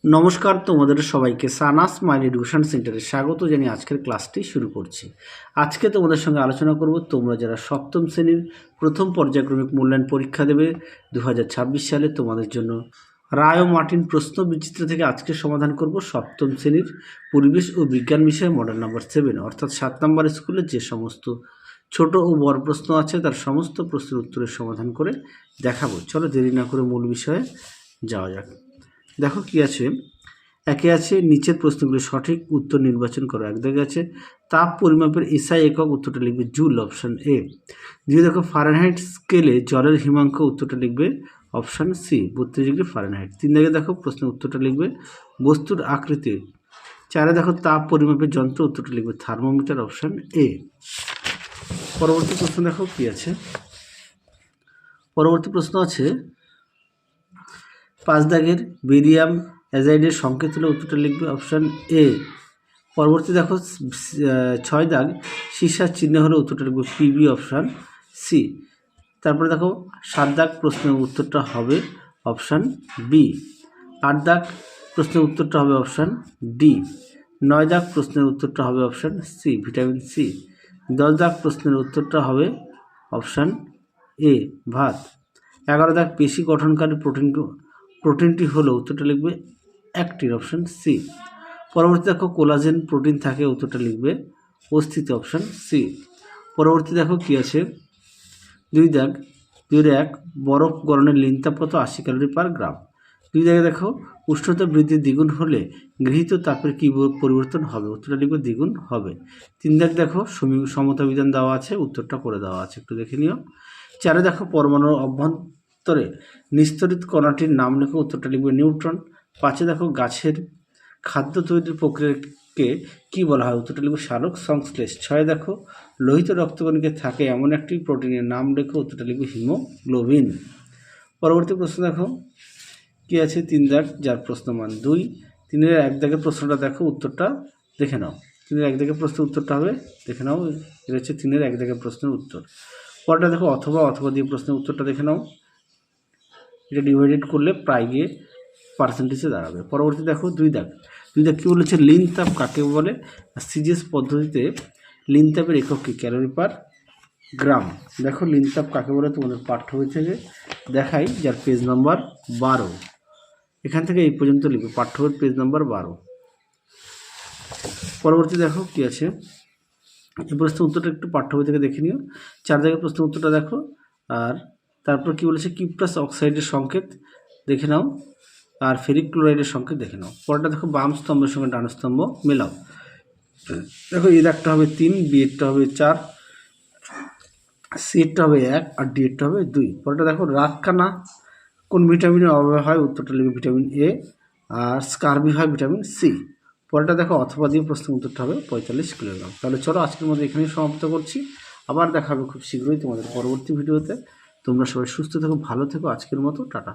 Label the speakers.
Speaker 1: নমস্কার, তোমাদের সবাইকে সানাস মাইল এডুকেশন সেন্টারে স্বাগত জানিয়ে আজকের ক্লাসটি শুরু করছি। আজকে তোমাদের সঙ্গে আলোচনা করব তোমরা যারা সপ্তম শ্রেণীর প্রথম পর্যায়ক্রমিক মূল্যায়ন পরীক্ষা দেবে 2026 সালে তোমাদের জন্য রায় ও মার্টিন প্রশ্ন বিচিত্র থেকে আজকে সমাধান করব সপ্তম শ্রেণীর পরিবেশ ও বিজ্ঞান বিষয়ে মডেল নাম্বার 7 অর্থাৎ 7 নম্বর স্কুলে যে সমস্ত ছোট ও বড় প্রশ্ন আছে তার সমস্ত প্রশ্নের উত্তরের সমাধান করে দেখাবো। চলো দেরি না করে মূল বিষয়ে যাওয়া যাক। দেখো কি আছে, একে আছে নিচের প্রশ্নগুলি সঠিক উত্তর নির্বাচন করো। এক দিকে আছে তাপ পরিমাপের এসআই একক, উত্তরটা লিখবে জুল, অপশান এ। যদি দেখো ফারেনহাইট স্কেলে জলের হিমাঙ্ক, উত্তরটা লিখবে অপশান সি, 32 ডিগ্রি ফারেনহাইট। 3 দিকে দেখো প্রশ্নের উত্তরটা লিখবে বস্তুর আকৃতি। 4 দেখো তাপ পরিমাপের যন্ত্র, উত্তরটা লিখবে থার্মোমিটার, অপশান এ। পরবর্তী প্রশ্ন দেখো কি আছে, পরবর্তী প্রশ্ন আছে 5 দাগের বেরিয়াম অ্যাজাইডের সংকেত হলে, উত্তরটা লিখবে অপশান এ। পরবর্তী দেখো 6 দাগ সীসার চিহ্ন হলে, উত্তরটা লিখবে পিবি, অপশান সি। তারপরে দেখো 7 দাগ প্রশ্নের উত্তরটা হবে অপশান বি। 8 দাগ প্রশ্নের উত্তরটা হবে অপশান ডি। 9 দাগ প্রশ্নের উত্তরটা হবে অপশান সি, ভিটামিন সি। 10 দাগ প্রশ্নের উত্তরটা হবে অপশান এ, ভাত। 11 দাগ পেশি গঠনকারী প্রোটিনটি হলো, উত্তরটা লিখবে অ্যাক্টিন, অপশান সি। পরবর্তী দেখো কোলাজেন প্রোটিন থাকে, উত্তরটা লিখবে অস্থিতে, অপশান সি। পরবর্তী দেখো কি আছে 2 দাগ 2-1 বরফ গরণের লিনতাপ কত, 80 ক্যালোরি পার গ্রাম। 2 দাগে দেখো উষ্ণতা বৃদ্ধি দ্বিগুণ হলে গৃহীত তাপের কী পরিবর্তন হবে, উত্তরটা লিখবে দ্বিগুণ হবে। 3 দাগ দেখো সমতা বিধান দেওয়া আছে, উত্তরটা করে দেওয়া আছে, একটু দেখে নিও। 4 দেখো পরমাণুর অভ্যন্তরে নিস্তরিত কণাটির নাম লেখো, উত্তরটা লিখবে নিউট্রন। 5 দেখো গাছের খাদ্য তৈরির প্রক্রিয়াকে কী বলা হয়, উত্তরটা লিখবে সালোক সংশ্লেষ। 6 দেখো লোহিত রক্তকণিকে থাকে এমন একটি প্রোটিনের নাম লেখো, উত্তরটা লিখবে হিমোগ্লোবিন। পরবর্তী প্রশ্ন দেখো কি আছে 3 দাগ, যার প্রশ্ন মান 2। 3-এর 1 দাগের প্রশ্নটা দেখো, উত্তরটা দেখে নাও। 3-এর 1 দাগের প্রশ্নের উত্তরটা হবে দেখে নাও, এটা হচ্ছে 3-এর 1 দাগের প্রশ্নের উত্তর। পরটা দেখো অথবা দিয়ে প্রশ্নের উত্তরটা দেখে নাও, এটা ডিভাইডেড করলে প্রায় গিয়ে পার্সেন্টেজে দাঁড়াবে। পরবর্তী দেখো 2 দাগ কী বলেছে, লিন তাপ কাকে বলে, সিজিএস পদ্ধতিতে লিন তাপের একক কি, ক্যালোরি পার গ্রাম। দেখো লিন তাপ কাকে বলে তোমাদের পাঠ্য বই থেকে দেখাই, যার পেজ নাম্বার 12, এখান থেকে এই পর্যন্ত লিখবে, পাঠ্য বইয়ের পেজ নাম্বার 12। পরবর্তী দেখো কি আছে, এই প্রশ্নের উত্তরটা একটু পাঠ্য বই থেকে দেখে নিও। 4 দাগের প্রশ্নের উত্তরটা দেখো, আর তারপর কি বলেছে কিউপ্রাস অক্সাইডের সংকেত দেখে নাও, আর ফেরিক ক্লোরাইডের সংকেত দেখে নাও। পরটা দেখো বাম স্তম্ভের সঙ্গে ডান স্তম্ভ মেলাও। দেখো এর একটা হবে 3, বি এরটা হবে 4, সি এরটা হবে 1, আর ডি এরটা হবে 2। পরটা দেখো রাতকানা কোন ভিটামিনের অভাবে হয়, উত্তরটা লিখবে ভিটামিন এ, আর স্কারবি হয় ভিটামিন সি। পরটা দেখো অথবা দিয়ে প্রশ্নের উত্তরটা হবে 45 কিলোগ্রাম। তাহলে চলো আজকের মধ্যে এখানেই সমাপ্ত করছি, আবার দেখা হবে খুব শীঘ্রই তোমাদের পরবর্তী ভিডিওতে। তোমরা সবাই সুস্থ থেকো, ভালো থেকো, আজকের মতো টাটা।